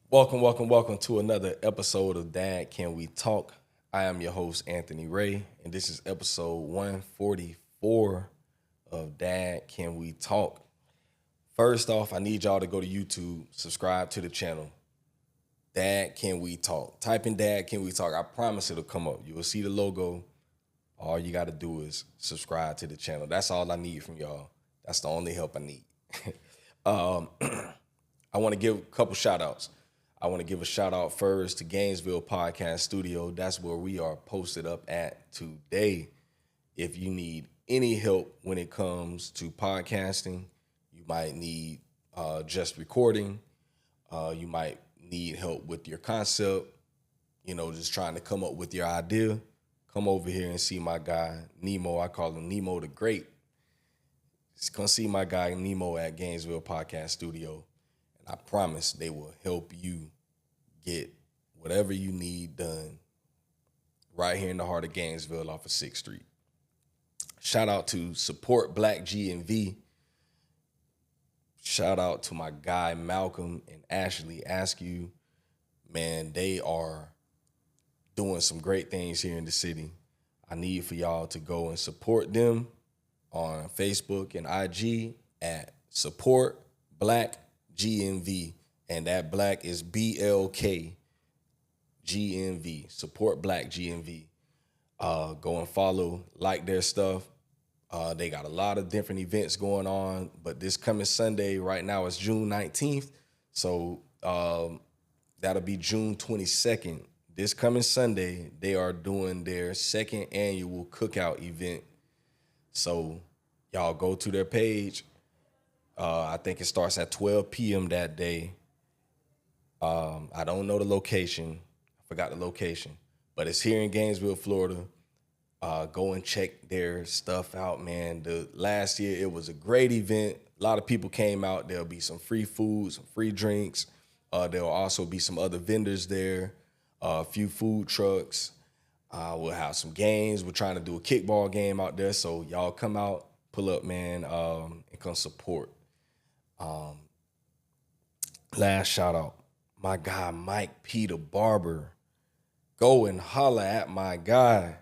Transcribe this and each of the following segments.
Welcome to another episode of Dad Can We Talk? I am your host, Anthony Ray, and this is episode 144 of Dad Can We Talk? First off, I need y'all to go to YouTube, subscribe to the channel. Dad Can We Talk? Type in Dad Can We Talk? I promise it'll come up. You will see the logo. All you got to do is subscribe to the channel. That's all I need from y'all. That's the only help I need. I want to give a couple shout outs. I want to give a shout out first to Gainesville Podcast Studio. That's where we are posted up at today. If you need any help when it comes to podcasting, you might need just recording. You might need help with your concept, just trying to come up with your idea. Come over here and see my guy, Nemo. I call him Nemo the Great. Just come see my guy, Nemo, at Gainesville Podcast Studio. I promise they will help you get whatever you need done right here in the heart of Gainesville off of 6th Street. Shout out to Support Black G&V. Shout out to my guy Malcolm and Ashley Askew. Man, they are doing some great things here in the city. I need for y'all to go and support them on Facebook and IG at Support Black GMV, and that black is BLK GMV. Support Black GMV. Go and follow, like their stuff. They got a lot of different events going on, but this coming Sunday, right now, it's June 19th, so that'll be June 22nd. This coming Sunday, they are doing their second annual cookout event. So y'all go to their page. I think it starts at 12 p.m. that day. I don't know the location. I forgot the location. But it's here in Gainesville, Florida. Go and check their stuff out, man. Last year, it was a great event. A lot of people came out. There'll be some free food, some free drinks. There'll also be some other vendors there, a few food trucks. We'll have some games. We're trying to do a kickball game out there. So y'all come out, pull up, man, and come support. Last shout out, my guy Mike Peter Barber. Go and holla at my guy.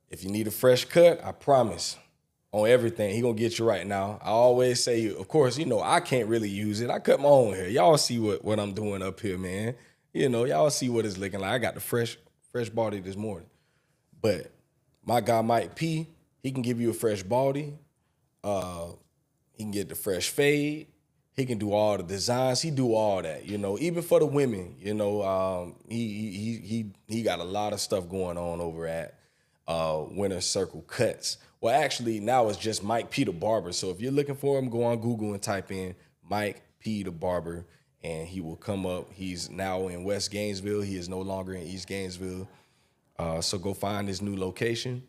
If you need a fresh cut, I promise, on everything, he gonna get you right now. I always say, of course, I can't really use it. I cut my own hair. Y'all see what I'm doing up here, man. Y'all see what it's looking like. I got the fresh baldy this morning. But my guy Mike P, he can give you a fresh baldy. He can get the fresh fade. He can do all the designs. He do all that, even for the women, he got a lot of stuff going on over at Winter Circle Cuts. Well, actually, now it's just Mike Peter Barber. So if you're looking for him, go on Google and type in Mike Peter Barber, and he will come up. He's now in West Gainesville. He is no longer in East Gainesville. So go find his new location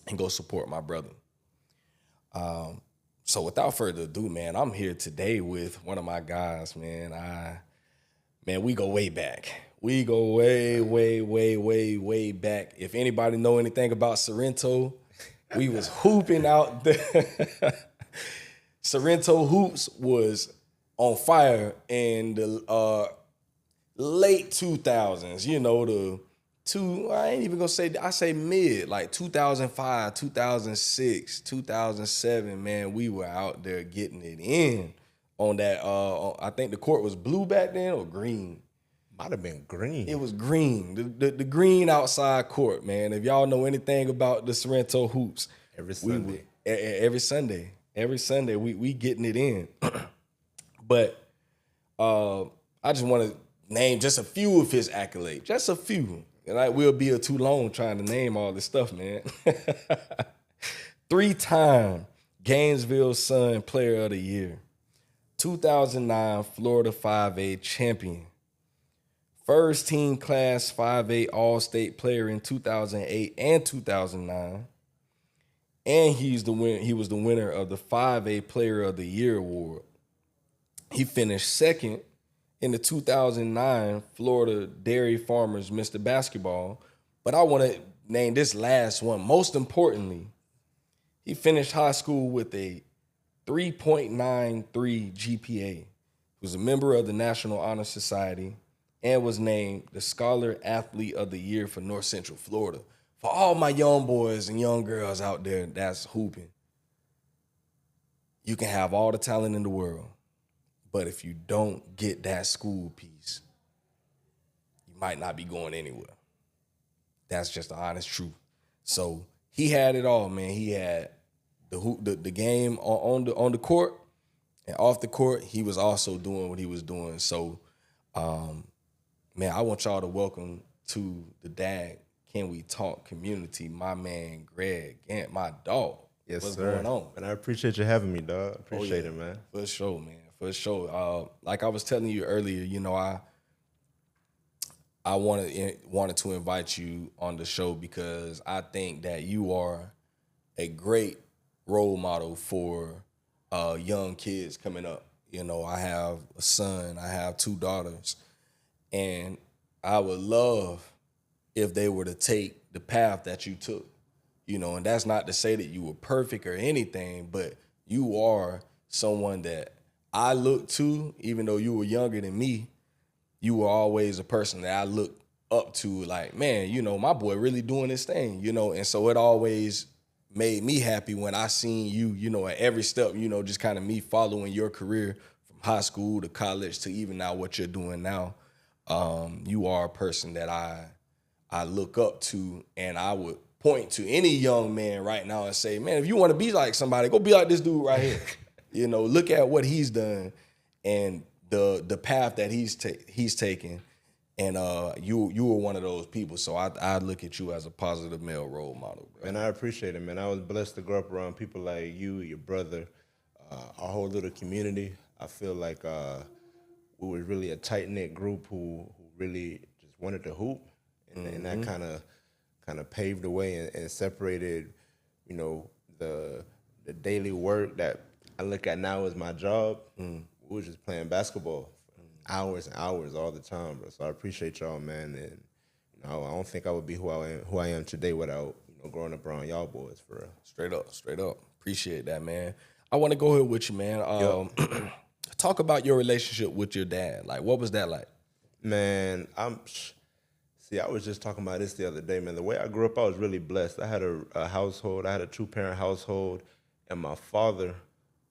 and go support my brother. So without further ado, man, I'm here today with one of my guys, man. We go way back. We go way back. If anybody know anything about Sorrento, we was hooping out there. Sorrento Hoops was on fire in the late 2000s, I ain't even gonna say, I say mid, like 2005, 2006, 2007, man, we were out there getting it in on that. I think the court was blue back then or green. Might have been green. It was green, the green outside court, man. If y'all know anything about the Sorrento Hoops, Every Sunday. Every Sunday, we getting it in. But I just want to name just a few of his accolades, just a few. And we'll be too long trying to name all this stuff, man. 3-time Gainesville Sun Player of the Year. 2009 Florida 5A champion. First team class 5A All-State player in 2008 and 2009. And he was the winner of the 5A Player of the Year award. He finished second in the 2009 Florida Dairy Farmers Mr. Basketball. But I want to name this last one. Most importantly, he finished high school with a 3.93 GPA. who's a member of the National Honor Society and was named the Scholar Athlete of the Year for North Central Florida. For all my young boys and young girls out there that's hooping, you can have all the talent in the world, but if you don't get that school piece, you might not be going anywhere. That's just the honest truth. So he had it all, man. He had the game on the court, and off the court, he was also doing what he was doing. So, man, I want y'all to welcome to the Dag Can We Talk community, my man Greg Gantt, my dog. Yes, What's sir. going on? And I appreciate you having me, dog. Appreciate it, man. For sure, man. For sure. Like I was telling you earlier, you know, I wanted to invite you on the show because I think that you are a great role model for young kids coming up. You know, I have a son, I have 2 daughters, and I would love if they were to take the path that you took. You know, and that's not to say that you were perfect or anything, but you are someone that I look to, even though you were younger than me. You were always a person that I looked up to, like, man, you know, my boy really doing this thing, you know, and so it always made me happy when I seen you, you know, at every step, you know, just kind of me following your career from high school to college to even now what you're doing now. You are a person that I look up to, and I would point to any young man right now and say, man, if you want to be like somebody, go be like this dude right here. You know, look at what he's done and the path that he's taken, and you were one of those people. So I look at you as a positive male role model, bro. And I appreciate it, man. I was blessed to grow up around people like you, your brother, our whole little community. I feel like we were really a tight-knit group who really just wanted to hoop, and that kind of paved the way and separated, you know, the daily work that I look at now as my job. We were just playing basketball for hours and hours all the time, bro. So I appreciate y'all, man. And you know, I don't think I would be who I am today without, you know, growing up around y'all boys, for real. Straight up. Appreciate that, man. I want to go here with you, man. Talk about your relationship with your dad. Like, what was that like? Man, I was just talking about this the other day, man. The way I grew up, I was really blessed. I had a household. I had a 2-parent household, and my father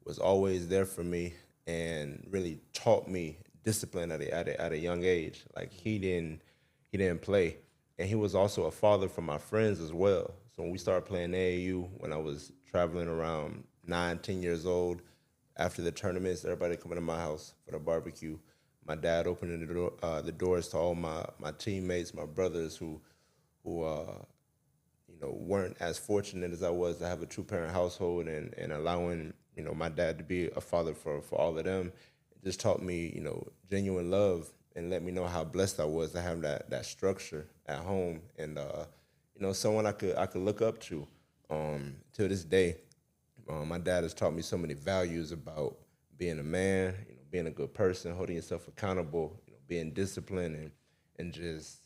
was always there for me and really taught me discipline at a young age. Like, he didn't play, and he was also a father for my friends as well. So when we started playing AAU, when I was traveling around 9, 10 years old, after the tournaments, everybody coming to my house for the barbecue. My dad opening the doors to all my teammates, my brothers who you know, weren't as fortunate as I was to have a 2-parent household, and allowing, you know, my dad to be a father for all of them. It just taught me, you know, genuine love, and let me know how blessed I was to have that structure at home, and you know, someone I could look up to. To this day, my dad has taught me so many values about being a man, you know, being a good person, holding yourself accountable, you know, being disciplined, and just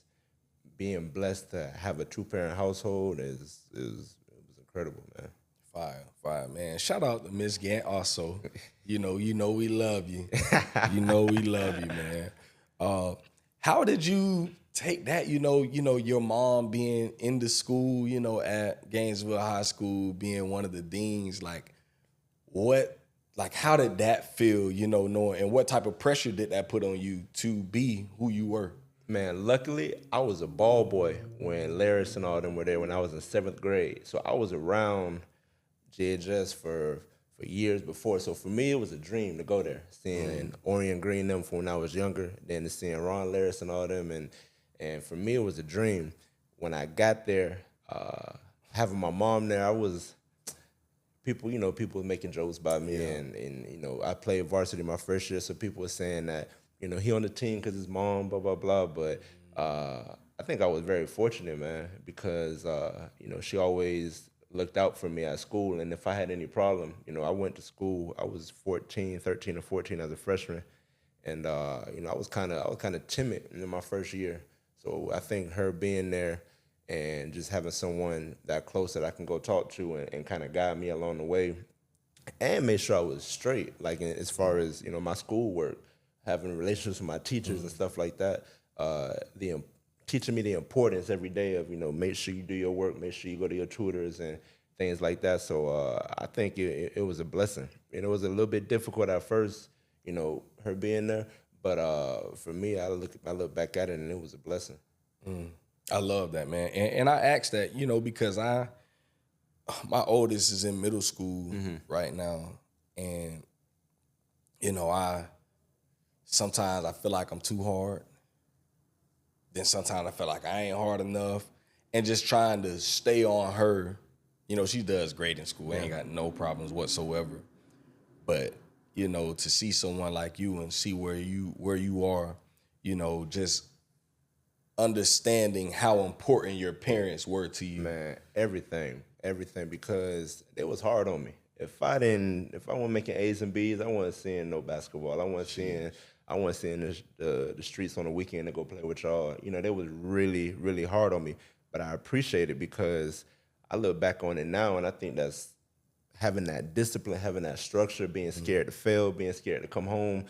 being blessed to have a 2-parent household it was incredible, man. Fire, man. Shout out to Miss Gantt also. You know we love you. You know we love you, man. How did you take that? You know, your mom being in the school, you know, at Gainesville High School, being one of the deans, how did that feel, you know, knowing, and what type of pressure did that put on you to be who you were? Man, luckily, I was a ball boy when Laris and all them were there when I was in 7th grade. So I was around JHS for years before. So for me, it was a dream to go there, seeing Orion Green them from when I was younger, then to seeing Ron Laris and all them. And for me, it was a dream. When I got there, having my mom there, I was... People were making jokes about me, and you know, I played varsity my first year, so people were saying that, you know, he on the team because his mom, blah, blah, blah. But I think I was very fortunate, man, because, you know, she always looked out for me at school. And if I had any problem, you know, I went to school, I was 13 or 14 as a freshman. And, you know, I was kind of timid in my first year. So I think her being there and just having someone that close that I can go talk to and kind of guide me along the way and make sure I was straight, like as far as, you know, my schoolwork. having relationships with my teachers and stuff like that. Teaching me the importance every day of, make sure you do your work, make sure you go to your tutors and things like that. So I think it was a blessing. And it was a little bit difficult at first, her being there. But for me, I look back at it and it was a blessing. I love that, man. And I asked that, because my oldest is in middle school right now. And, sometimes I feel like I'm too hard. Then sometimes I feel like I ain't hard enough. And just trying to stay on her. She does great in school. Ain't got no problems whatsoever. But, to see someone like you and see where you are, just understanding how important your parents were to you. Man, everything, because it was hard on me. If I wasn't making A's and B's, I wasn't seeing no basketball. I wasn't seeing the streets on the weekend to go play with y'all. They was really, really hard on me. But I appreciate it because I look back on it now and I think that's having that discipline, having that structure, being scared to fail, being scared to come home.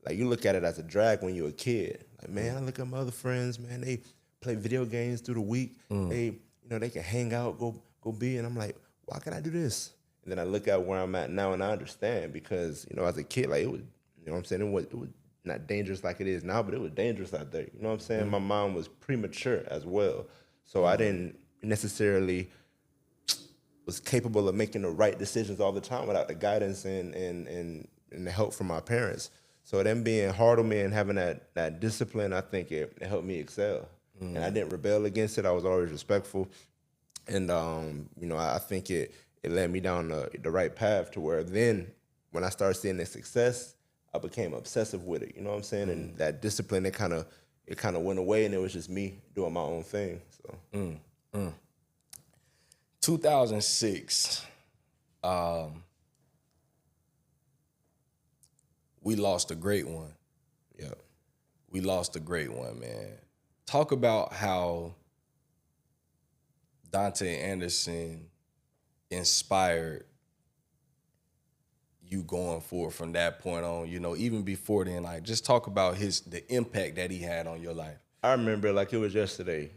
Like, you look at it as a drag when you're a kid. Like, man, I look at my other friends, man, they play video games through the week. They can hang out, go be, and I'm like, why can't I do this? And then I look at where I'm at now and I understand because, as a kid, like, it was, what I'm saying, it was not dangerous like it is now, but it was dangerous out there. You know what I'm saying? My mom was premature as well. So I didn't necessarily was capable of making the right decisions all the time without the guidance and the help from my parents. So them being hard on me and having that discipline, I think it helped me excel. And I didn't rebel against it. I was always respectful. And, I think it led me down the right path to where then when I started seeing the success, I became obsessive with it. You know what I'm saying? And that discipline, it kind of went away and it was just me doing my own thing. So. 2006, we lost a great one. Yeah. We lost a great one, man. Talk about how Dante Anderson inspired you going forward from that point on, even before then. Like, just talk about the impact that he had on your life. I remember like it was yesterday.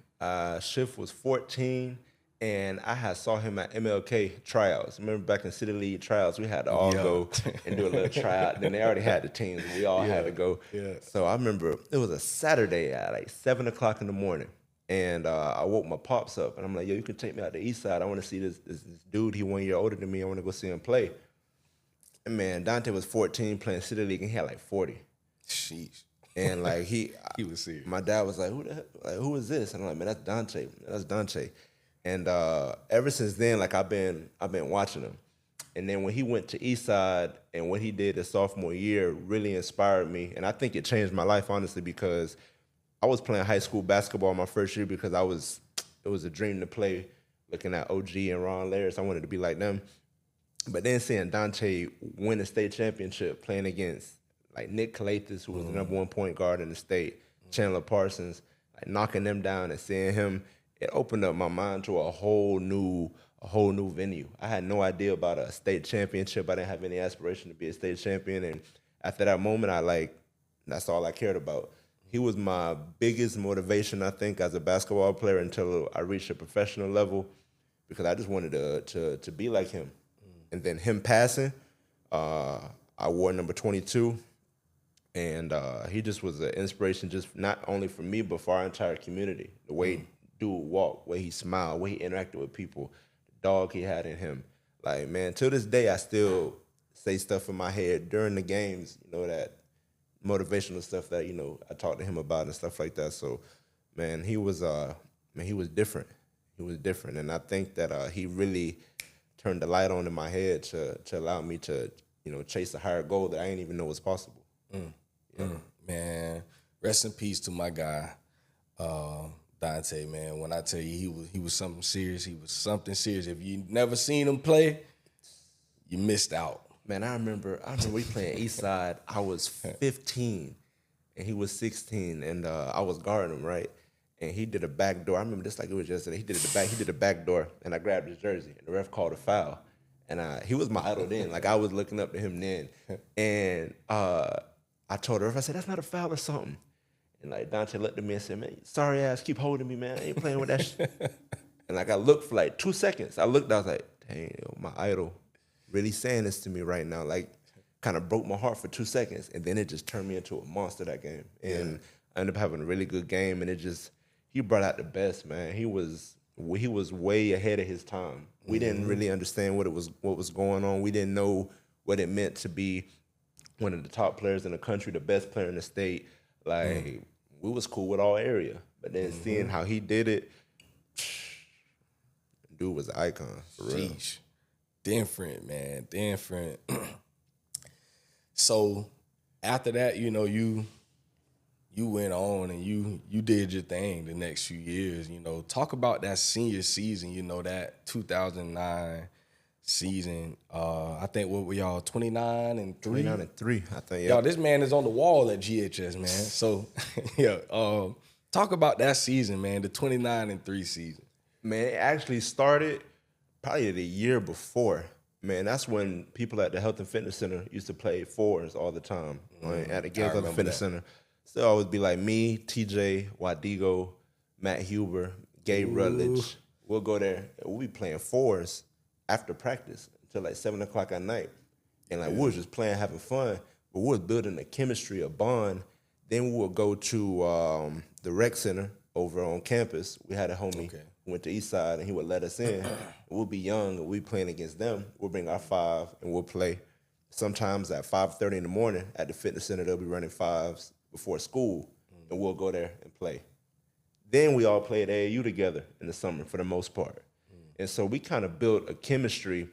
Schiff was 14, and I saw him at MLK tryouts. Remember back in City League tryouts, we had to all go and do a little tryout. Then they already had the teams. We all had to go. Yeah. So I remember it was a Saturday at like 7 o'clock in the morning. And I woke my pops up, and I'm like, yo, you can take me out the east side. I want to see this dude. He 1 year older than me. I want to go see him play. And man, Dante was 14 playing City League, and he had like 40. Sheesh. And like he was serious. My dad was like, who is this? And I'm like, man, that's Dante. That's Dante. And ever since then, like I've been watching him. And then when he went to Eastside and what he did his sophomore year really inspired me. And I think it changed my life, honestly, because I was playing high school basketball my first year because it was a dream to play looking at OG and Ron Laris. I wanted to be like them. But then seeing Dante win a state championship playing against like Nick Calathis, who was the #1 point guard in the state, Chandler Parsons, like knocking them down and seeing him, it opened up my mind to a whole new venue. I had no idea about a state championship. I didn't have any aspiration to be a state champion. And after that moment, that's all I cared about. He was my biggest motivation, I think, as a basketball player until I reached a professional level, because I just wanted to be like him. And then him passing, I wore number 22. And he just was an inspiration, just not only for me, but for our entire community. The way dude walked, the way he smiled, the way he interacted with people, the dog he had in him. Like, man, to this day, I still say stuff in my head during the games, that motivational stuff that, I talked to him about and stuff like that. So, man, he was different. He was different. And I think that he really turned the light on in my head to allow me to, chase a higher goal that I didn't even know was possible. Man, rest in peace to my guy, Dante, man. When I tell you he was something serious, he was something serious. If you never seen him play, you missed out. Man, I remember we playing East Side. I was 15 and he was 16, and I was guarding him, right? And he did a back door. I remember this like it was yesterday. He did a back door, and I grabbed his jersey, and the ref called a foul. And he was my idol then. Like, I was looking up to him then. And I told her, I said, that's not a foul or something. And like Dante looked at me and said, man, sorry ass, keep holding me, man. I ain't playing with that shit. And like I looked for like 2 seconds. I was like, dang, my idol really saying this to me right now. Like kind of broke my heart for 2 seconds. And then it just turned me into a monster that game. And I ended up having a really good game. And he brought out the best, man. He was way ahead of his time. We didn't really understand what was going on. We didn't know what it meant to be one of the top players in the country, the best player in the state. Like, we was cool with all area. But then seeing how he did it, dude was an icon, for real. Sheesh. Different, man. Different. So, after that, you know, you went on and you did your thing the next few years. You know, talk about that senior season, you know, that 2009 season. I think, what were y'all, 29-3? 29-3, I think, Y'all, this man is on the wall at GHS, man. So, yeah, talk about that season, man, the 29-3 season. Man, it actually started probably the year before. Man, that's when people at the Health and Fitness Center used to play fours all the time. Right? At the Gantt Health and Fitness Center. So it always be like me, TJ, Wadigo, Matt Huber, Gabe Rutledge. We'll go there. We'll be playing fours after practice until like 7 o'clock at night. And like we was just playing, having fun. But we was building a chemistry, a bond. Then we would go to the rec center over on campus. We had a homie who went to East Side, and he would let us in. We'll be young, and we playing against them. We'll bring our 5, and we'll play. Sometimes at 5:30 in the morning at the fitness center, they'll be running 5s before school, and we'll go there and play. Then we all play at AAU together in the summer for the most part. And so we kind of built a chemistry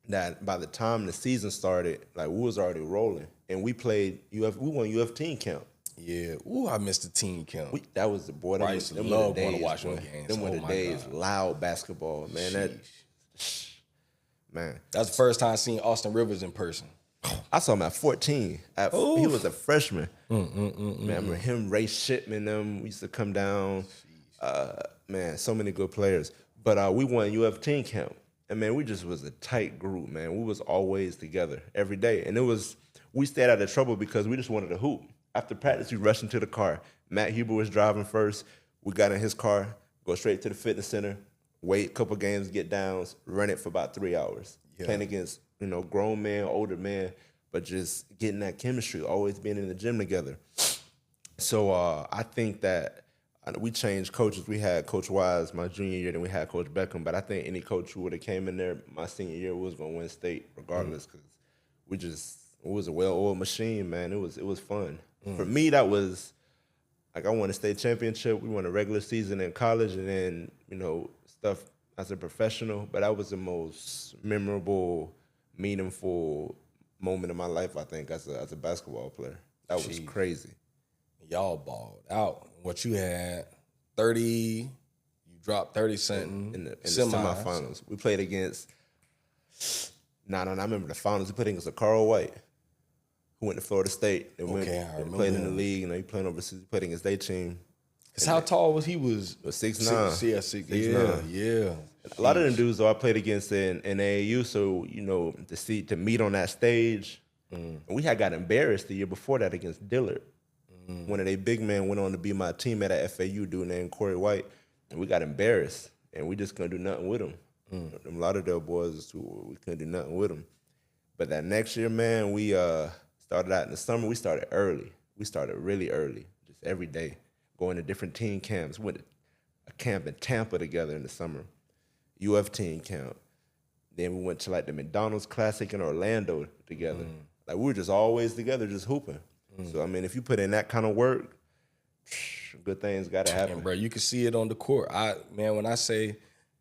that by the time the season started, like we was already rolling. And we won UF team camp. Yeah. Ooh, I missed the team camp. That was the boy. I used to love going to watch them games. Them were the days. Loud basketball, man. Man. That's the first time I seen Austin Rivers in person. I saw him at 14. He was a freshman. Man, I remember him, Ray Shipman, them used to come down. Man, so many good players. But we won UF team camp. And man, we just was a tight group, man. We was always together every day. And we stayed out of trouble because we just wanted to hoop. After practice, we rushed into the car. Matt Huber was driving first. We got in his car, go straight to the fitness center, wait a couple games, get downs, run it for about 3 hours. Playing against, grown men, older men, but just getting that chemistry, always being in the gym together. So I think that we changed coaches. We had Coach Wise my junior year, then we had Coach Beckham. But I think any coach who would have came in there my senior year was going to win state regardless, because it was a well-oiled machine, man. It was fun. For me, that was like I won a state championship. We won a regular season in college, and then stuff as a professional. But that was the most memorable, meaningful moment of my life, I think, as a basketball player. That was crazy. Y'all balled out. What you had, 30, you dropped 30-something in the semifinals. We played against, I remember the finals. We played against Carl White, who went to Florida State. And played in the league. He played overseas. He played against their team. Because how tall was he? 6'9". 6'9". Yeah. A lot of them dudes, though, I played against in AAU, so, to meet on that stage. And we had got embarrassed the year before that against Dillard. One of their big men went on to be my teammate at FAU, dude named Corey White, and we got embarrassed, and we just couldn't do nothing with them. A lot of their boys, we couldn't do nothing with them. But that next year, man, we started out in the summer. We started early. We started really early, just every day, going to different team camps. We went to a camp in Tampa together in the summer, UF team camp. Then we went to like the McDonald's Classic in Orlando together. Like we were just always together, just hooping. So, I mean, if you put in that kind of work, good things got to happen. And, bro, you can see it on the court. When I say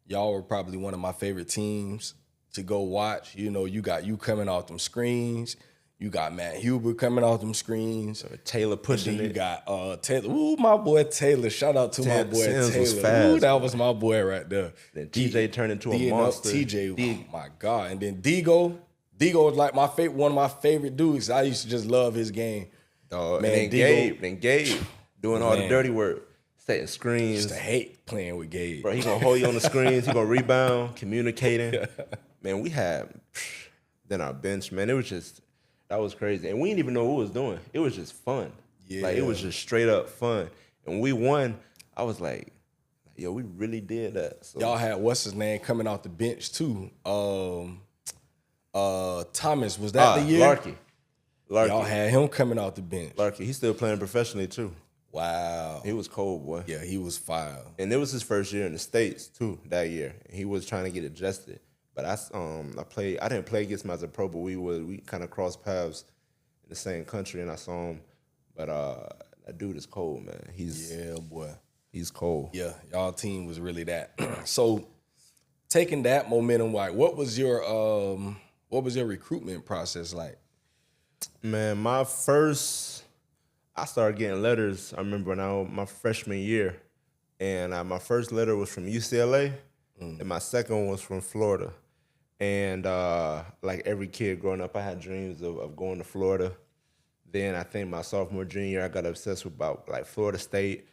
y'all were probably one of my favorite teams to go watch, you got you coming off them screens. You got Matt Huber coming off them screens. Taylor pushing it. You got Taylor. Ooh, my boy Taylor. Shout out to my boy Sims Taylor. Was fast. Ooh, that was my boy right there. Then TJ turned into a monster. TJ, oh my God. And then Digo was like one of my favorite dudes. I used to just love his game. Man, and then Gabe doing all the dirty work, setting screens. Used to hate playing with Gabe. Bro, he gonna hold you on the screens. He gonna rebound, communicating. Man, we had then our bench. Man, it That was crazy. And we didn't even know what we was doing. It was just fun. Like, it was Yeah. just straight up fun. And when we won, I was like, yo, we really did that. So, Y'all had what's his name coming off the bench too. Thomas, was that the year? Larky. Y'all had him coming off the bench. Larky. He's still playing professionally too. Wow. He was cold, boy. Yeah, he was fire. And it was his first year in the States too that year. He was trying to get adjusted. But I didn't play against him as a pro, but we kind of crossed paths in the same country, and I saw him. But that dude is cold, man. Yeah, boy. He's cold. Yeah, y'all team was really that. So, taking that momentum, like, what was your recruitment process like? Man, I started getting letters. I remember my freshman year, and my first letter was from UCLA, and my second one was from Florida. And like every kid growing up, I had dreams of going to Florida. Then I think my sophomore, junior year, I got obsessed with about like Florida State.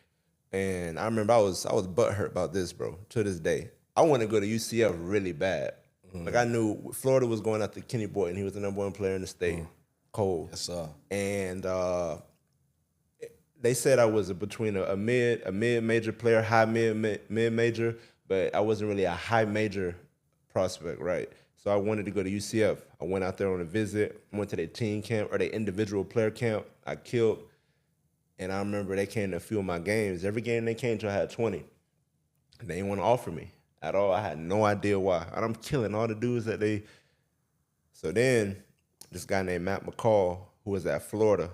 And I remember I was butthurt about this, bro, to this day. I wanted to go to UCF really bad. Like, I knew Florida was going after Kenny Boyd, he was the #1 player in the state. Cold. Yes, sir. And they said I was between a mid-major player, high mid-major, but I wasn't really a high major prospect, right? So I wanted to go to UCF. I went out there on a visit, went to their team camp or their individual player camp. I killed. And I remember they came to a few of my games. Every game they came to, I had 20. And they didn't want to offer me at all. I had no idea why. And I'm killing all the dudes that they. So then this guy named Matt McCall, who was at Florida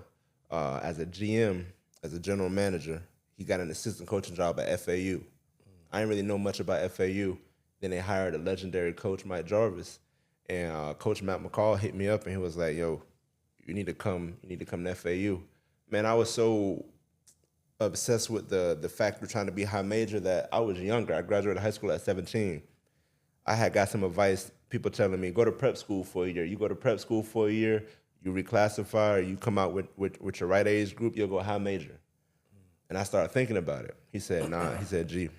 as a GM, as a general manager, he got an assistant coaching job at FAU. I didn't really know much about FAU. Then they hired a legendary coach, Mike Jarvis. And Coach Matt McCall hit me up and he was like, yo, you need to come to FAU. Man, I was so obsessed with the fact we're trying to be high major that I was younger. I graduated high school at 17. I had got some advice, people telling me, go to prep school for a year. You go to prep school for a year, you reclassify, or you come out with your right age group, you'll go high major. And I started thinking about it. He said, nah. He said, G,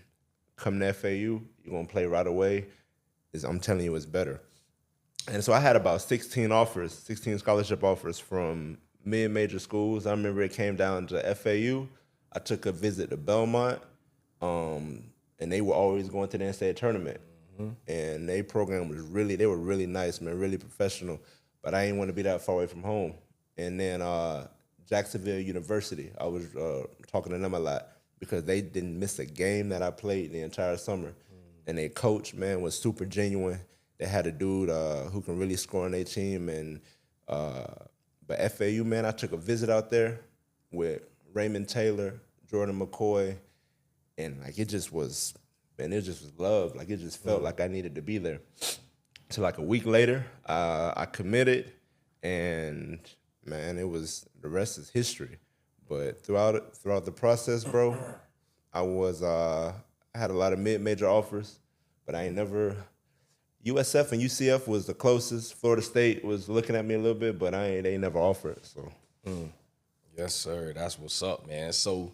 come to FAU, you're going to play right away. I'm telling you, it's better. And so I had about 16 scholarship offers from mid-major schools. I remember it came down to FAU. I took a visit to Belmont, and they were always going to the NCAA tournament. And their program they were really nice, man, really professional. But I didn't want to be that far away from home. And then Jacksonville University, I was talking to them a lot because they didn't miss a game that I played the entire summer. And their coach, man, was super genuine. They had a dude who can really score on their team. And but FAU, man, I took a visit out there with Raymond Taylor, Jordan McCoy, and like it just was love. Like it just felt like I needed to be there. So like a week later, I committed, and man, the rest is history. But throughout the process, bro, I had a lot of mid-major offers, but I ain't never. USF and UCF was the closest. Florida State was looking at me a little bit, but they never offered. So, Yes, sir. That's what's up, man. So,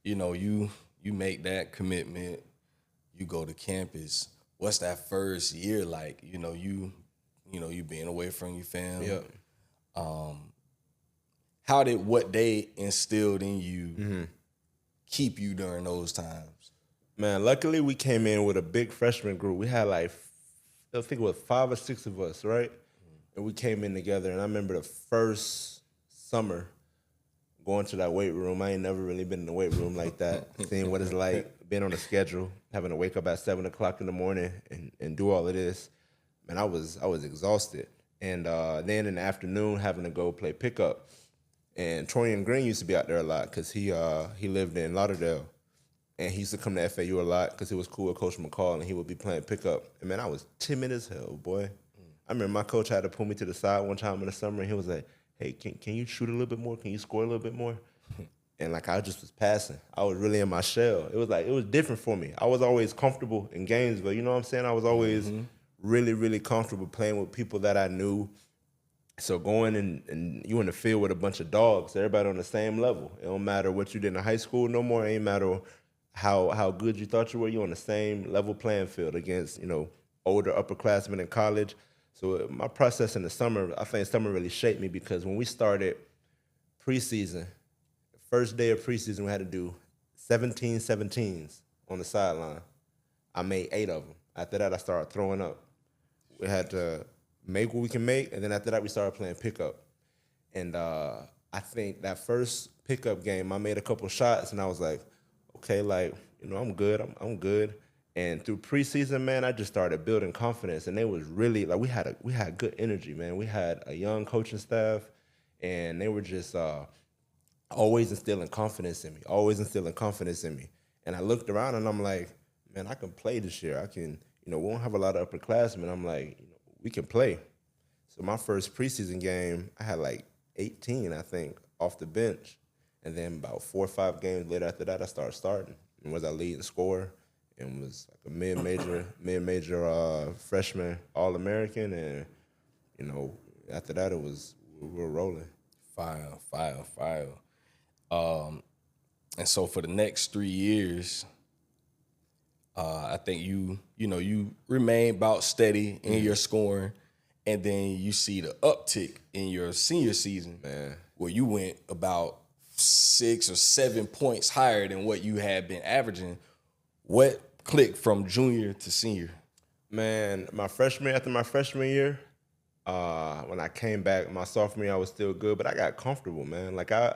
you make that commitment. You go to campus. What's that first year like? You being away from your family. yeah. How did what they instilled in you keep you during those times? Man, luckily we came in with a big freshman group. We had like, I think it was 5 or 6 of us, right? And we came in together. And I remember the first summer going to that weight room. I ain't never really been in the weight room like that, seeing what it's like, being on a schedule, having to wake up at 7 o'clock in the morning and do all of this. Man, I was exhausted. And then in the afternoon, having to go play pickup. And Torian Green used to be out there a lot because he lived in Lauderdale. And he used to come to FAU a lot because it was cool with Coach McCall, and he would be playing pickup. And, man, I was timid as hell, boy. I remember my coach had to pull me to the side one time in the summer, and he was like, hey, can you shoot a little bit more? Can you score a little bit more? And, like, I just was passing. I was really in my shell. It was different for me. I was always comfortable in games, but you know what I'm saying? I was always really, really comfortable playing with people that I knew. So going and you in the field with a bunch of dogs, everybody on the same level. It don't matter what you did in high school no more. It ain't matter how good you thought you were. You're on the same level playing field against, older upperclassmen in college. So my process in the summer, I think summer really shaped me because when we started preseason, first day of preseason, we had to do 17-17s on the sideline. I made 8 of them. After that, I started throwing up. We had to make what we can make, and then after that, we started playing pickup. And I think that first pickup game, I made a couple shots, and I was like, okay, like, I'm good. I'm good. And through preseason, man, I just started building confidence, and it was really like we had good energy, man. We had a young coaching staff, and they were just always instilling confidence in me, always instilling confidence in me. And I looked around, and I'm like, man, I can play this year. I can, we don't have a lot of upperclassmen. I'm like, we can play. So my first preseason game, I had like 18, I think, off the bench. And then about 4 or 5 games later after that, I started starting and was our leading scorer and was like a mid-major freshman All-American. And, after that, we were rolling. Fire. And so for the next 3 years, I think you remain about steady in your scoring, and then you see the uptick in your senior season, Man. where you went about 6 or 7 points higher than what you had been averaging. What clicked from junior to senior? Man, after my freshman year, when I came back, my sophomore year, I was still good, but I got comfortable, man. Like I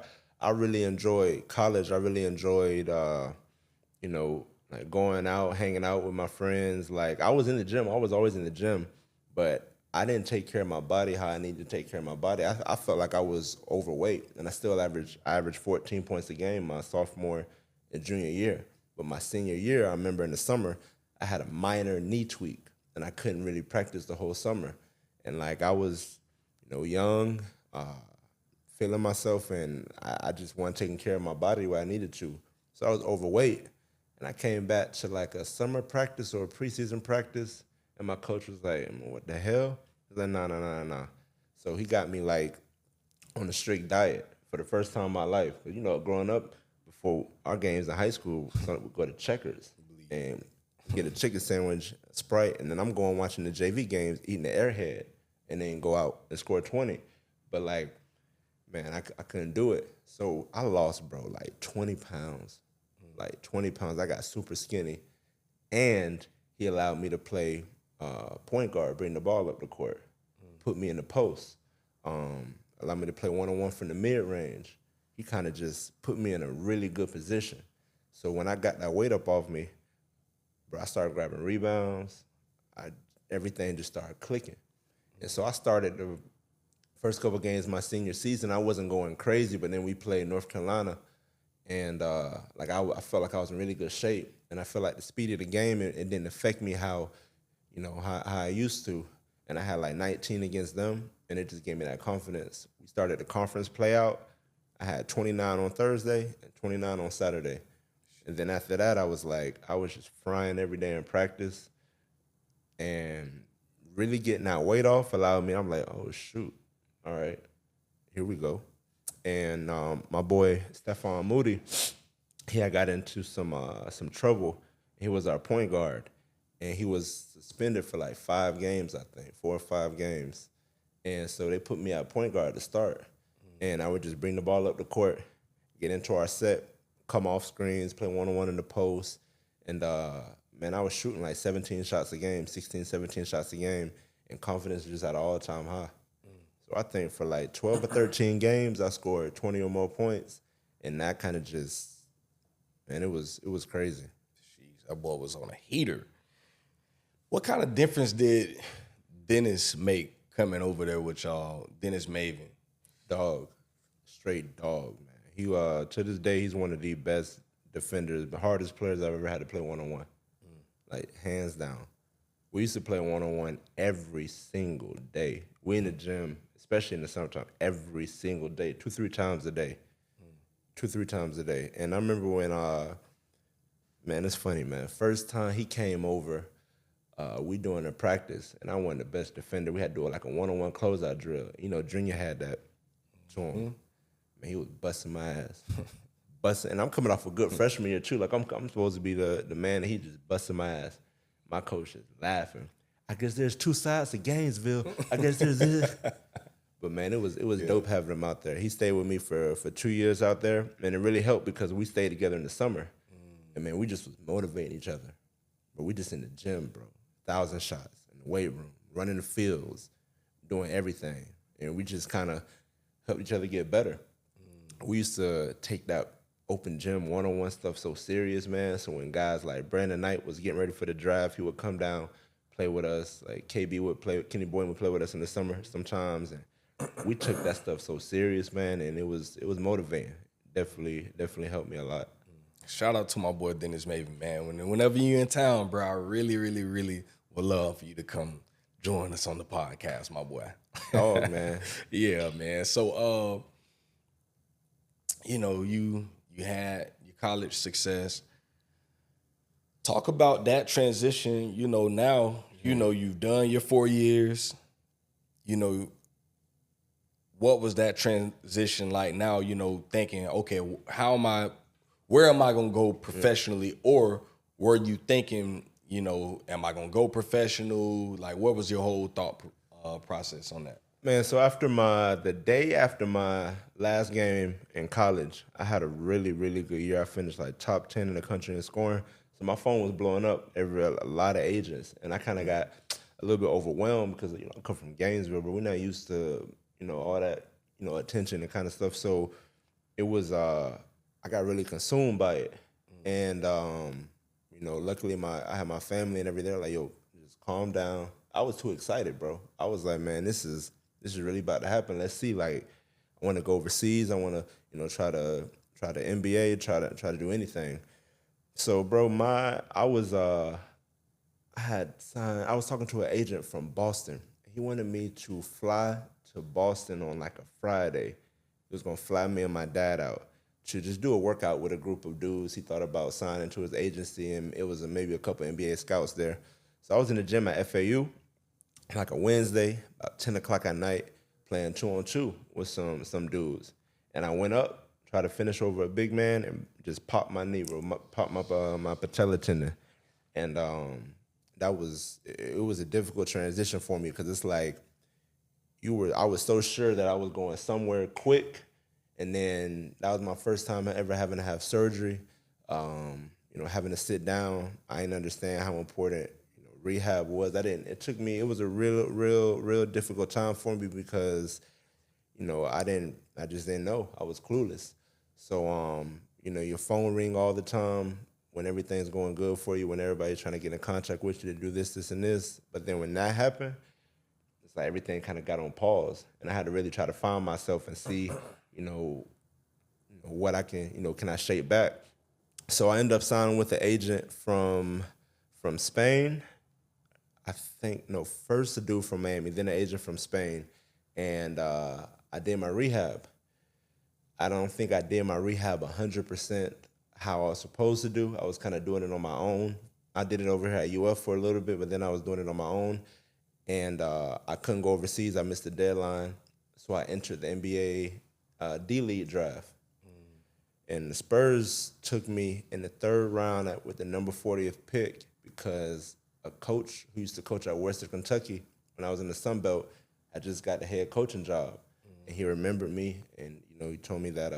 really enjoyed college. I really enjoyed, like going out, hanging out with my friends. Like I was in the gym. I was always in the gym, but I didn't take care of my body how I needed to take care of my body. I felt like I was overweight, and I averaged 14 points a game my sophomore and junior year. But my senior year, I remember in the summer, I had a minor knee tweak, and I couldn't really practice the whole summer. And like I was, young, feeling myself, and I just wasn't taking care of my body where I needed to. So I was overweight, and I came back to like a summer practice or a preseason practice, and my coach was like, "What the hell?" I was like, "No." So he got me like on a strict diet for the first time in my life. 'Cause, growing up, before our games in high school, we'd go to Checkers and get a chicken sandwich, Sprite, and then I'm going watching the JV games, eating the Airhead, and then go out and score 20. But like, man, I couldn't do it. So I lost, bro, like 20 pounds. Like 20 pounds. I got super skinny. And he allowed me to play point guard, bring the ball up the court, put me in the post, allowed me to play one-on-one from the mid-range. He kind of just put me in a really good position. So when I got that weight up off me, bro, I started grabbing rebounds. Everything just started clicking. And so I started the first couple games of my senior season. I wasn't going crazy, but then we played North Carolina, and I felt like I was in really good shape. And I felt like the speed of the game, it didn't affect me how I used to. And I had like 19 against them, and it just gave me that confidence. We started the conference play out. I had 29 on Thursday and 29 on Saturday. And then after that, I was just frying every day in practice. And really getting that weight off allowed me, I'm like, oh, shoot. All right, here we go. And my boy, Stephon Moody, he had got into some trouble. He was our point guard. And he was suspended for like 5 games, I think, 4 or 5 games. And so they put me at point guard to start. And I would just bring the ball up the court, get into our set, come off screens, play one-on-one in the post. And, man, I was shooting like 17 shots a game, 16, 17 shots a game, and confidence was just at an all-time high. So I think for like 12 or 13 games, I scored 20 or more points. And that kind of just, man, it was crazy. Jeez, that boy was on a heater. What kind of difference did Dennis make coming over there with y'all, Dennis Maven? Dog, straight dog, man. He to this day, he's one of the best defenders, the hardest players I've ever had to play one-on-one. Like, hands down. We used to play one-on-one every single day. We in the gym, especially in the summertime, every single day, 2-3 times a day. 2-3 times a day. And I remember when, man, it's funny, man. First time he came over, we doing a practice, and I wasn't the best defender. We had to do like a one-on-one closeout drill. Junior had that to him. Man, he was busting my ass. Busting, and I'm coming off a good freshman year too. Like I'm supposed to be the man, and he just busting my ass. My coach is laughing. I guess there's two sides to Gainesville. I guess there's this. But man, it was dope having him out there. He stayed with me for 2 years out there, and it really helped because we stayed together in the summer. And man, we just was motivating each other. But we just in the gym, bro. 1,000 shots in the weight room, running the fields, doing everything. And we just kind of helped each other get better. We used to take that open gym one-on-one stuff so serious, man. So when guys like Brandon Knight was getting ready for the draft, he would come down, play with us. Like KB would play, Kenny Boyd would play with us in the summer sometimes. And we took that stuff so serious, man, and it was motivating. Definitely helped me a lot. Shout out to my boy Dennis Maven, man. Whenever you in town, bro, I really would love for you to come join us on the podcast, my boy. Oh man. Yeah, man. So you had your college success. Talk about that transition, now, you've done your 4 years, what was that transition like now, thinking, okay, where am I going to go professionally? Or were you thinking, am I going to go professional? Like, what was your whole thought process on that? Man, so the day after my last game in college, I had a really good year. I finished like top 10 in the country in scoring. So my phone was blowing up a lot of agents. And I kind of got a little bit overwhelmed because, I come from Gainesville, but we're not used to, all that, attention and kind of stuff. So it was, I got really consumed by it. And, luckily I had my family and everything. They're like, yo, just calm down. I was too excited, bro. I was like, man, this is really about to happen. Let's see. Like, I want to go overseas. I want to, try the NBA, try to do anything. So, bro, I was talking to an agent from Boston. He wanted me to fly to Boston on like a Friday. He was gonna fly me and my dad out to just do a workout with a group of dudes. He thought about signing to his agency, and it was maybe a couple NBA scouts there. So I was in the gym at FAU, like a Wednesday, about 10 o'clock at night, playing 2-on-2 with some dudes. And I went up, tried to finish over a big man, and just popped my knee, bro, popped my patella tendon. And it was a difficult transition for me because it's like I was so sure that I was going somewhere quick, and then that was my first time ever having to have surgery. Having to sit down. I didn't understand how important rehab was. It was a real difficult time for me because I just didn't know. I was clueless. So your phone ring all the time when everything's going good for you, when everybody's trying to get in contact with you to do this and this. But then when that happened, it's like everything kind of got on pause, and I had to really try to find myself and see, what I can I shape back. So I ended up signing with an agent from Spain. I think, first a dude from Miami, then an agent from Spain. And I did my rehab. I don't think I did my rehab 100% how I was supposed to do. I was kind of doing it on my own. I did it over here at UF for a little bit, but then I was doing it on my own. And I couldn't go overseas. I missed the deadline. So I entered the NBA D-League draft. And the Spurs took me in the third round with the number 40th pick because a coach who used to coach at Western Kentucky when I was in the Sun Belt, I just got the head coaching job. And he remembered me, and he told me that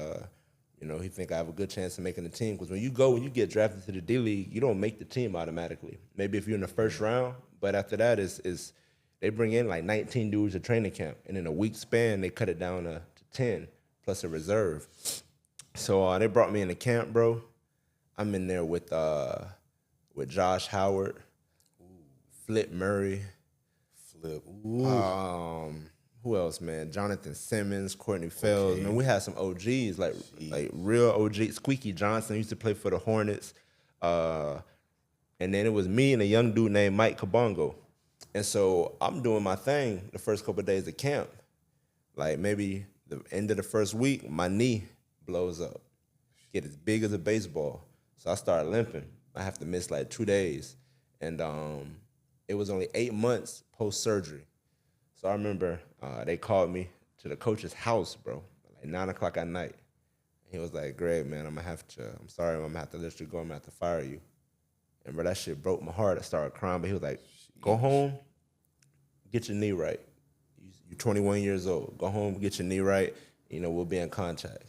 he think I have a good chance of making the team. Because when you get drafted to the D League, you don't make the team automatically. Maybe if you're in the first round, but after that is they bring in like 19 dudes to training camp, and in a week span they cut it down to 10 plus a reserve. So they brought me into camp, bro. I'm in there with Josh Howard, Flip Murray, who else, man? Jonathan Simmons, Courtney Fells. Okay. Man, we had some OGs, like real OGs. Squeaky Johnson used to play for the Hornets. And then it was me and a young dude named Mike Kabongo. And so I'm doing my thing the first couple of days of camp. Like maybe the end of the first week, my knee blows up, get as big as a baseball. So I started limping. I have to miss like 2 days. And it was only 8 months post-surgery. So I remember they called me to the coach's house, bro, like 9 o'clock at night. He was like, Greg, man, I'm sorry, I'm gonna have to let you go. I'm gonna have to fire you. And bro, that shit broke my heart. I started crying, but he was like, go home, get your knee right. You're 21 years old. Go home, get your knee right. We'll be in contact.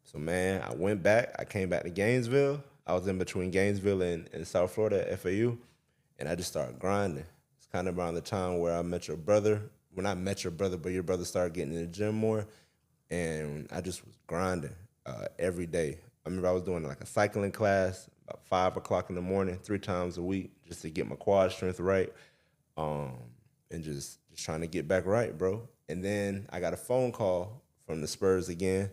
So, man, I went back. I came back to Gainesville. I was in between Gainesville and South Florida at FAU, and I just started grinding. It's kind of around the time where I met your brother. When I met your brother, but your brother started getting in the gym more, and I just was grinding every day. I remember I was doing like a cycling class about 5 o'clock in the morning, 3 times a week, just to get my quad strength right, and just trying to get back right, bro. And then I got a phone call from the Spurs again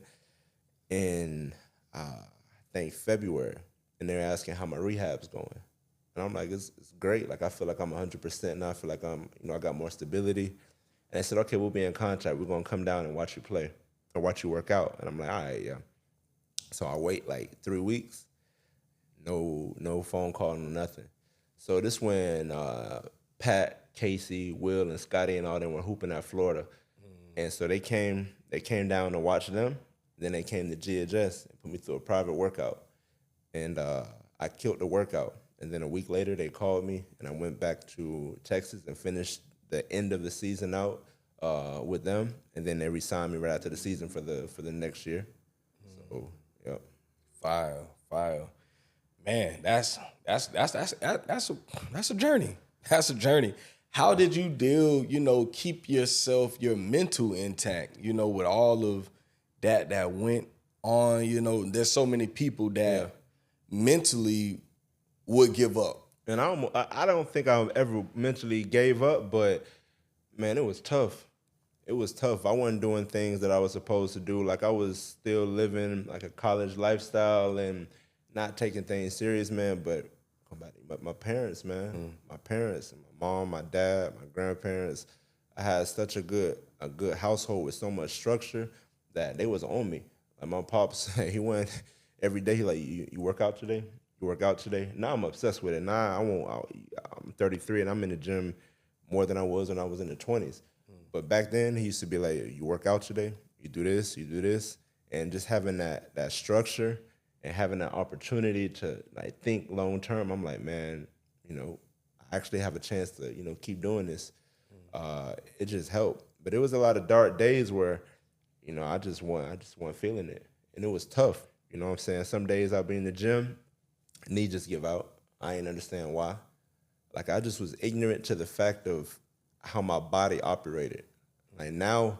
in I think February, and they're asking how my rehab's going. And I'm like, it's great. Like I feel like I'm 100% now. I feel like I got more stability. And they said, okay, we'll be in contact. We're gonna come down and watch you play or watch you work out. And I'm like, all right, yeah. So I wait like 3 weeks, no phone call, no nothing. So this when Pat, Casey, Will, and Scotty and all them were hooping at Florida. And so they came down to watch them. Then they came to GHS and put me through a private workout. And I killed the workout. And then a week later, they called me, and I went back to Texas and finished the end of the season out with them. And then they re-signed me right after the season for the next year. So, yep. Fire. Man, that's a journey. That's a journey. How did you deal, keep your mental intact, with all of that went on, there's so many people that mentally would give up. And I don't think I ever mentally gave up, but man, it was tough. It was tough. I wasn't doing things that I was supposed to do. Like I was still living like a college lifestyle and not taking things serious, man. But my parents, man, my parents, my mom, my dad, my grandparents. I had such a good household with so much structure that they was on me. Like my pops, he went every day. He like, you work out today? You work out today? Now I'm obsessed with it. Now I'm 33 and I'm in the gym more than I was when I was in the 20s. But back then he used to be like, you work out today? You do this, and just having that structure and having that opportunity to like think long term. I'm like, man, I actually have a chance to keep doing this. It just helped. But it was a lot of dark days where I just wasn't feeling it. And it was tough. You know what I'm saying? Some days I'll be in the gym, knee just give out. I ain't understand why. Like I just was ignorant to the fact of how my body operated. Like now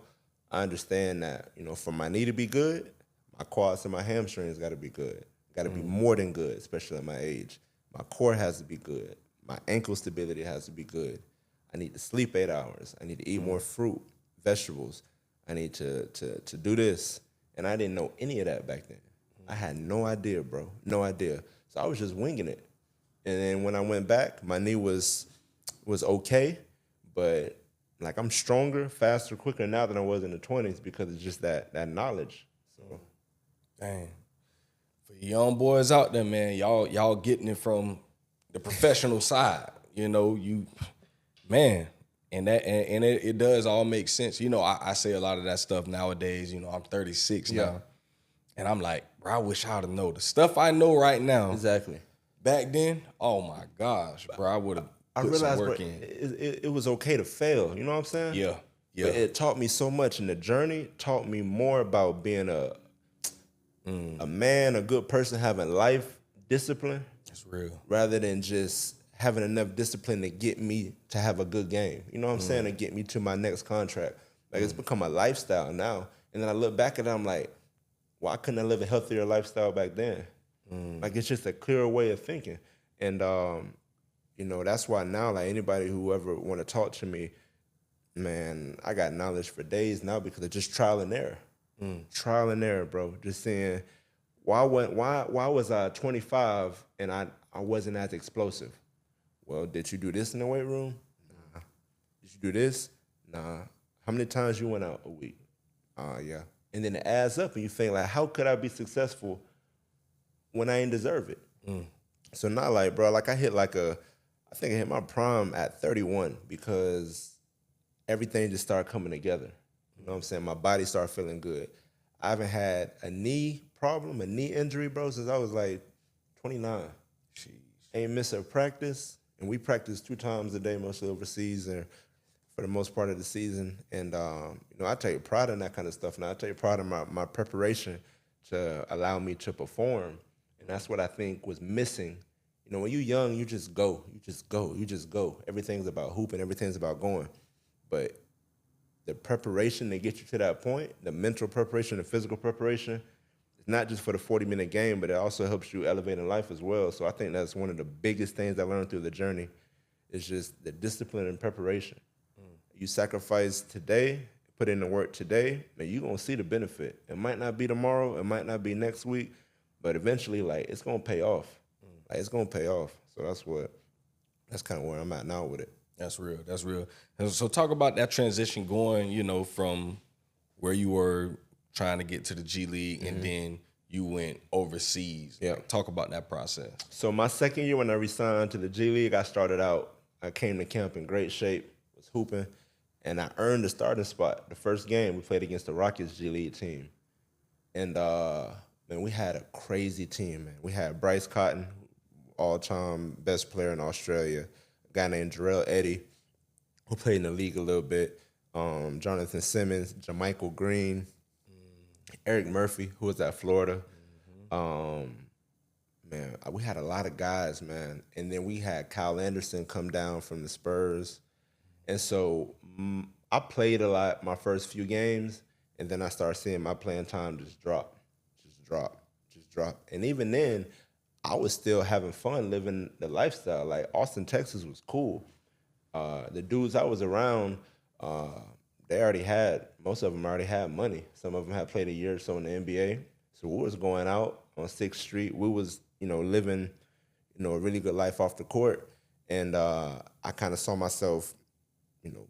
I understand that, for my knee to be good, my quads and my hamstrings gotta be good. Gotta be more than good, especially at my age. My core has to be good. My ankle stability has to be good. I need to sleep 8 hours. I need to eat more fruit, vegetables. I need to do this. And I didn't know any of that back then. I had no idea, bro. No idea. So I was just winging it. And then when I went back, my knee was okay, but like I'm stronger, faster, quicker now than I was in the 20s because it's just that knowledge. So, dang. For the young boys out there, man, y'all getting it from the professional side. Man, and it does all make sense. I say a lot of that stuff nowadays. I'm 36 now, and I'm like, bro, I wish I'd have known the stuff I know right now. Exactly. Back then, oh my gosh, bro, I would have put some work in. It was okay to fail. You know what I'm saying? Yeah. But it taught me so much, and the journey taught me more about being a man, a good person, having life discipline. That's real. Rather than just having enough discipline to get me to have a good game. You know what I'm saying? To get me to my next contract. Like it's become a lifestyle now. And then I look back at it, I'm like, why couldn't I live a healthier lifestyle back then? Like it's just a clearer way of thinking. And that's why now, like anybody who ever want to talk to me, man, I got knowledge for days now because of just trial and error. Trial and error, bro. Just saying, why was I 25 and I wasn't as explosive? Well, did you do this in the weight room? Nah. Did you do this? Nah. How many times you went out a week? Yeah. And then it adds up and you think like, how could I be successful when I ain't deserve it? So not like, bro, like I think I hit my prime at 31 because everything just started coming together. You know what I'm saying? My body started feeling good. I haven't had a knee problem, a knee injury, bro, since I was like 29. Jeez. Ain't missed a practice. And we practice 2 times a day, mostly overseas. And for the most part of the season. And I take pride in that kind of stuff, and I take pride in my preparation to allow me to perform. And that's what I think was missing. When you're young, you just go, you just go, you just go. Everything's about hooping, everything's about going. But the preparation to get you to that point, the mental preparation, the physical preparation, it's not just for the 40-minute game, but it also helps you elevate in life as well. So I think that's one of the biggest things I learned through the journey is just the discipline and preparation. You sacrifice today, put in the work today, and you're gonna see the benefit. It might not be tomorrow, it might not be next week, but eventually, like, it's gonna pay off. Like, it's gonna pay off. So that's kind of where I'm at now with it. That's real. That's real. And so talk about that transition going, from where you were trying to get to the G League and then you went overseas. Yeah. Like, talk about that process. So my second year when I resigned to the G League, I came to camp in great shape, was hooping, and I earned the starting spot. The first game we played against the Rockets G League team. And man, we had a crazy team, man. We had Bryce Cotton, all-time best player in Australia, a guy named Jarrell Eddy, who played in the league a little bit, Jonathan Simmons, Jamichael Green, Eric Murphy, who was at Florida. Man, we had a lot of guys, man. And then we had Kyle Anderson come down from the Spurs. And so I played a lot my first few games, and then I started seeing my playing time just drop. And even then, I was still having fun living the lifestyle. Like, Austin, Texas was cool. The dudes I was around, most of them already had money. Some of them had played a year or so in the NBA. So we was going out on 6th Street. We was, living, a really good life off the court. And I kind of saw myself,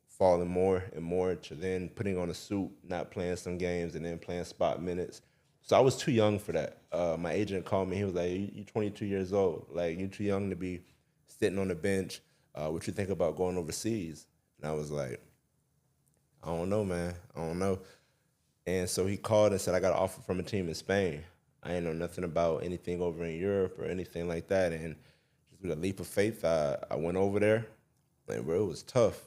falling more and more to then putting on a suit, not playing some games, and then playing spot minutes. So I was too young for that. My agent called me. He was like, "You're 22 years old. Like, you're too young to be sitting on the bench. What you think about going overseas?" And I was like, "I don't know, man. I don't know." And so he called and said, "I got an offer from a team in Spain." I ain't know nothing about anything over in Europe or anything like that. And just with a leap of faith, I went over there. And bro, it was tough.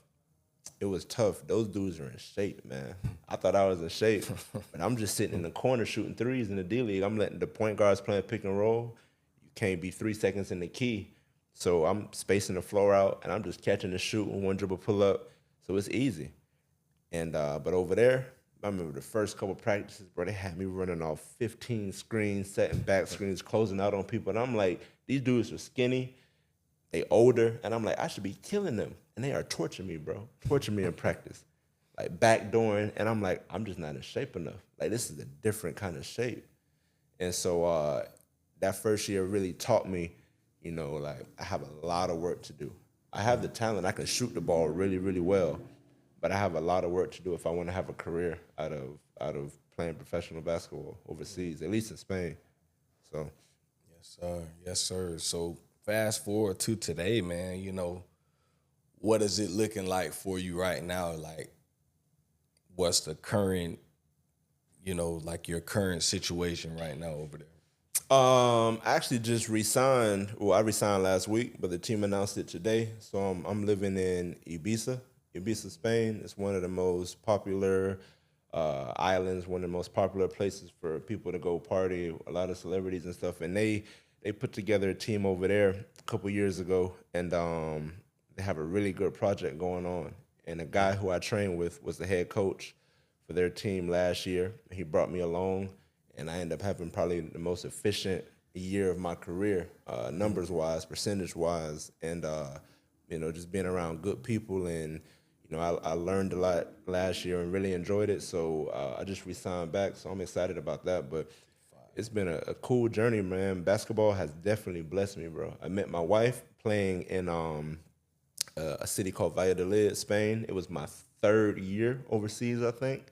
It was tough. Those dudes are in shape, man. I thought I was in shape, but I'm just sitting in the corner shooting threes in the D League. I'm letting the point guards playing pick and roll. You can't be 3 seconds in the key. So I'm spacing the floor out, and I'm just catching and shooting, one dribble pull up. So it's easy. And but over there, I remember the first couple practices, bro, they had me running off 15 screens, setting back screens, closing out on people. And I'm like, these dudes are skinny, they older, and I'm like, I should be killing them. And they are torturing me, bro. Torturing me in practice. Like, backdooring, and I'm like, I'm just not in shape enough. Like, this is a different kind of shape. And so that first year really taught me, like, I have a lot of work to do. I have the talent. I can shoot the ball really, really well. But I have a lot of work to do if I want to have a career out of playing professional basketball overseas, at least in Spain. So, Yes, sir. Yes, sir. So fast forward to today, man, what is it looking like for you right now? Like, what's the current, like your current situation right now over there? I actually just resigned. Well, I resigned last week, but the team announced it today. So I'm living in Ibiza, Spain. It's one of the most popular islands, one of the most popular places for people to go party, a lot of celebrities and stuff. And they put together a team over there a couple years ago, and they have a really good project going on. And the guy who I trained with was the head coach for their team last year. He brought me along, and I ended up having probably the most efficient year of my career, numbers-wise, percentage-wise, and just being around good people. And I learned a lot last year and really enjoyed it. So I just re-signed back, so I'm excited about that. But it's been a cool journey, man. Basketball has definitely blessed me, bro. I met my wife playing in a city called Valladolid, Spain. It was my third year overseas, I think.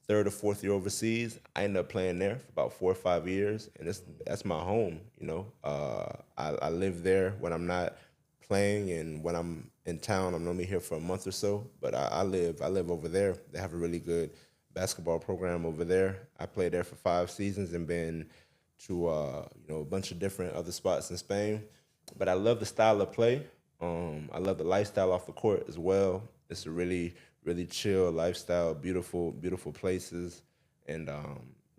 Third or fourth year overseas. I ended up playing there for about 4 or 5 years, and that's my home. I live there when I'm not playing, and when I'm in town, I'm normally here for a month or so. But I live over there. They have a really good basketball program over there. I played there for 5 seasons and been to a bunch of different other spots in Spain. But I love the style of play. I love the lifestyle off the court as well. It's a really really chill lifestyle, beautiful places, and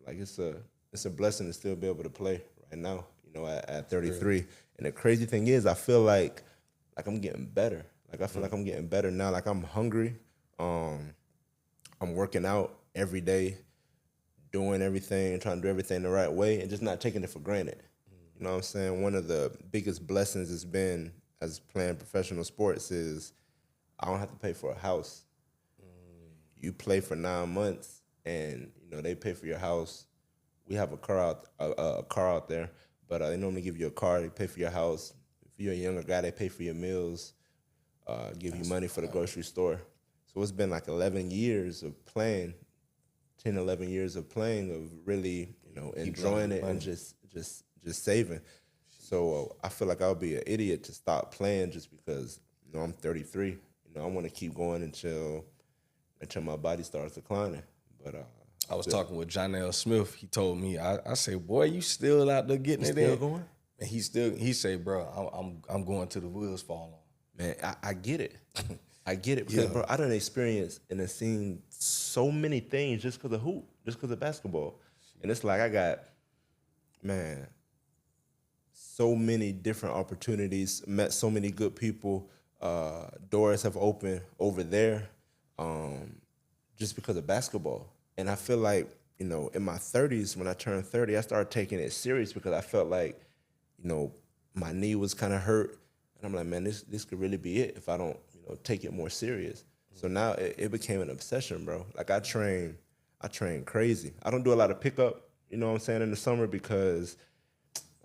like it's a blessing to still be able to play right now. You know, at 33. And the crazy thing is, I feel like I'm getting better. Like I feel like I'm getting better now. Like I'm hungry. Um, I'm working out every day, doing everything, trying to do everything the right way, and just not taking it for granted. You know what I'm saying? One of the biggest blessings has been as playing professional sports is I don't have to pay for a house. You play for 9 months, and you know they pay for your house. We have a car out there, but they normally give you a car. They pay for your house. If you're a younger guy, they pay for your meals, give you money for the grocery store. So it's been like 11 years of playing, 10, 11 years of playing, of really, you know, enjoying it and just saving. So I feel like I would be an idiot to stop playing just because, you know, I'm 33. You know, I want to keep going until my body starts declining. But I was talking with John L. Smith. He told me, I said, boy, you still out there getting it still in? going? And he said, bro, I'm going to the wheels fall on. Man, I get it. I get it because, bro, I done experienced and have seen so many things just because of hoop, just because of basketball. And it's like I got, man, so many different opportunities, met so many good people. Doors have opened over there just because of basketball. And I feel like, you know, in my 30s, when I turned 30, I started taking it serious because I felt like, you know, my knee was kind of hurt. And I'm like, man, this could really be it if I don't, you know, take it more serious. So now it became an obsession, bro. Like I train crazy. I don't do a lot of pickup, you know what I'm saying, in the summer because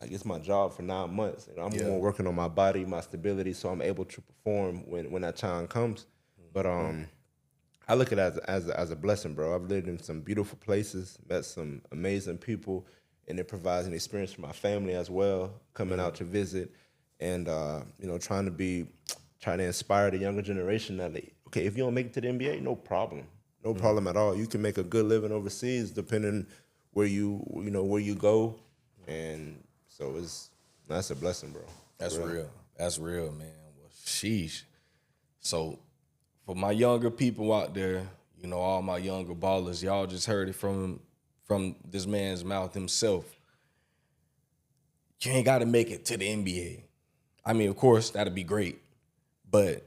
like it's my job for 9 months. You know, I'm more working on my body, my stability, so I'm able to perform when that time comes. But I look at it as a blessing, bro. I've lived in some beautiful places, met some amazing people, and it provides an experience for my family as well, coming out to visit, and you know, trying to inspire the younger generation that okay, if you don't make it to the NBA, no problem, no problem at all. You can make a good living overseas, depending where where you go, and so that's a blessing, bro. That's real. That's real, man. Well, sheesh. So for my younger people out there, you know, all my younger ballers, y'all just heard it from this man's mouth himself. You ain't got to make it to the NBA. I mean, of course, that'd be great, but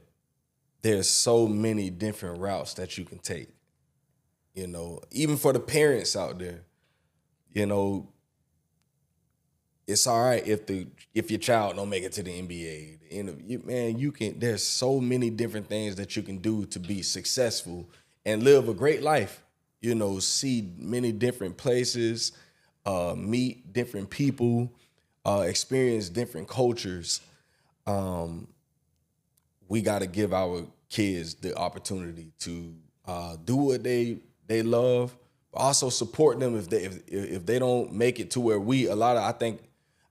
there's so many different routes that you can take. You know, even for the parents out there, you know, it's all right if your child don't make it to the NBA. Man, you can. There's so many different things that you can do to be successful and live a great life. You know, see many different places, meet different people, experience different cultures. We got to give our kids the opportunity to do what they love, but also support them if they don't make it to where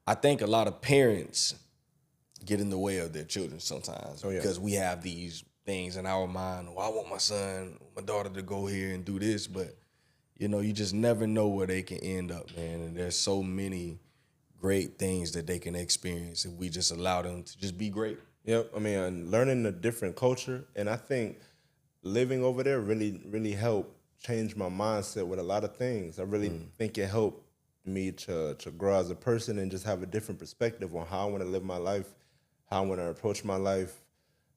I think a lot of parents get in the way of their children sometimes because we have these things in our mind. Oh, I want my daughter to go here and do this, but you know, you just never know where they can end up, man. And there's so many great things that they can experience if we just allow them to just be great. Yep, I mean, learning a different culture, and I think living over there really, really helped change my mindset with a lot of things. I really think it helped me to grow as a person and just have a different perspective on how I want to live my life, how I want to approach my life,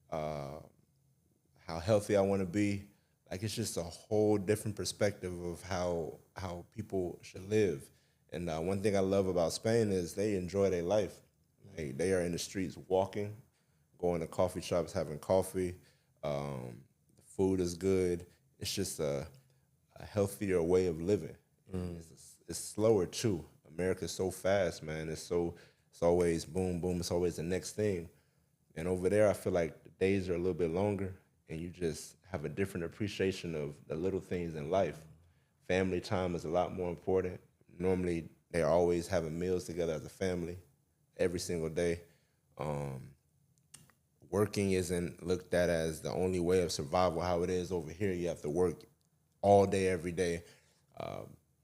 how healthy I want to be. Like it's just a whole different perspective of how people should live. And one thing I love about Spain is they enjoy their life. They are in the streets walking, going to coffee shops, having coffee. The food is good. It's just a healthier way of living. It's slower too. America's so fast, man. It's always boom, boom. It's always the next thing. And over there, I feel like the days are a little bit longer, and you just have a different appreciation of the little things in life. Family time is a lot more important. Normally, they're always having meals together as a family every single day. Working isn't looked at as the only way of survival. How it is over here, you have to work all day, every day.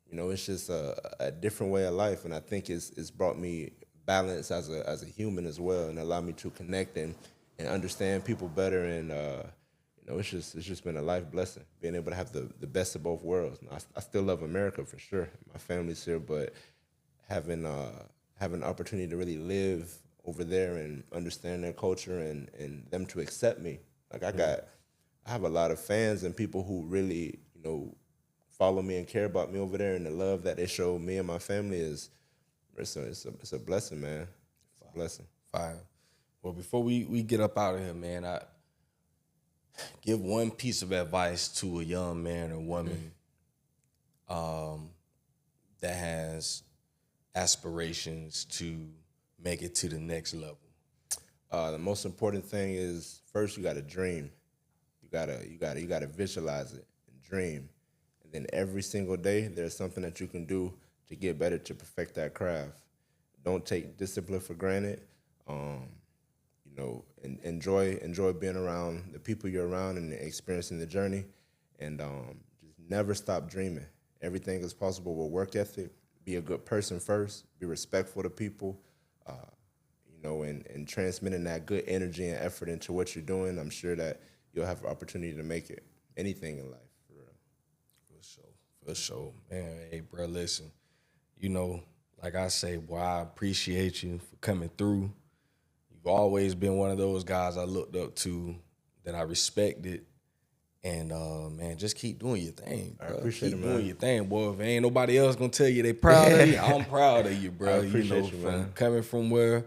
You know, it's just a different way of life, and I think it's brought me balance as a human as well, and allowed me to connect and understand people better, and you No, it's just been a life blessing being able to have the best of both worlds. And I still love America for sure. My family's here, but having the opportunity to really live over there and understand their culture and them to accept me. Like I have a lot of fans and people who really, follow me and care about me over there, and the love that they show me and my family it's a blessing, man. It's a blessing. Fire. Well, before we get up out of here, man, I give one piece of advice to a young man or woman that has aspirations to make it to the next level. The most important thing is first you got to dream. You gotta visualize it and dream, and then every single day there's something that you can do to get better, to perfect that craft. Don't take discipline for granted. And enjoy being around the people you're around and experiencing the journey, and just never stop dreaming. Everything is possible with work ethic. Be a good person first. Be respectful to people. And transmitting that good energy and effort into what you're doing, I'm sure that you'll have an opportunity to make it. Anything in life, for real. For sure. Man, hey, bro, listen. Like I say, boy, I appreciate you for coming through. You've always been one of those guys I looked up to, that I respected. And, man, just keep doing your thing, bro. I appreciate it, man. Keep doing your thing, boy. If ain't nobody else going to tell you they proud of you, I'm proud of you, bro. I appreciate you, man. Coming from where,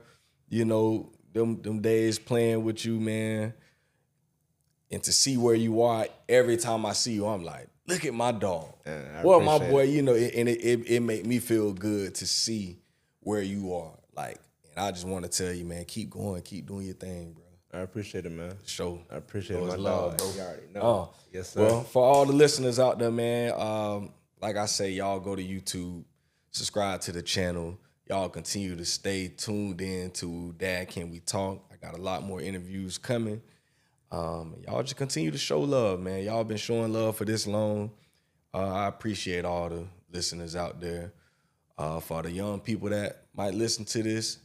them days playing with you, man, and to see where you are, every time I see you, I'm like, look at my dog. Well, my boy, and it make me feel good to see where you are. Like, and I just want to tell you, man, keep going, keep doing your thing, bro. I appreciate it, man. Show. I appreciate it, my love, dog. bro. You already know. Yes, sir. Well, for all the listeners out there, man, like I say, y'all go to YouTube, subscribe to the channel. Y'all continue to stay tuned in to Dad Can We Talk. I got a lot more interviews coming. Y'all just continue to show love, man. Y'all been showing love for this long. I appreciate all the listeners out there. For the young people that might listen to this,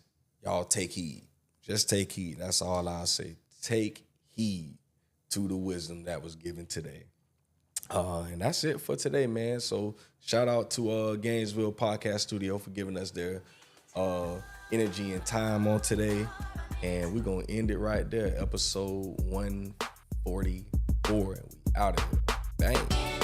y'all take heed. Just take heed. That's all I'll say. Take heed to the wisdom that was given today. And that's it for today, man. So shout out to Gainesville Podcast Studio for giving us their energy and time on today. And we're going to end it right there. Episode 144. And we out of here. Bang.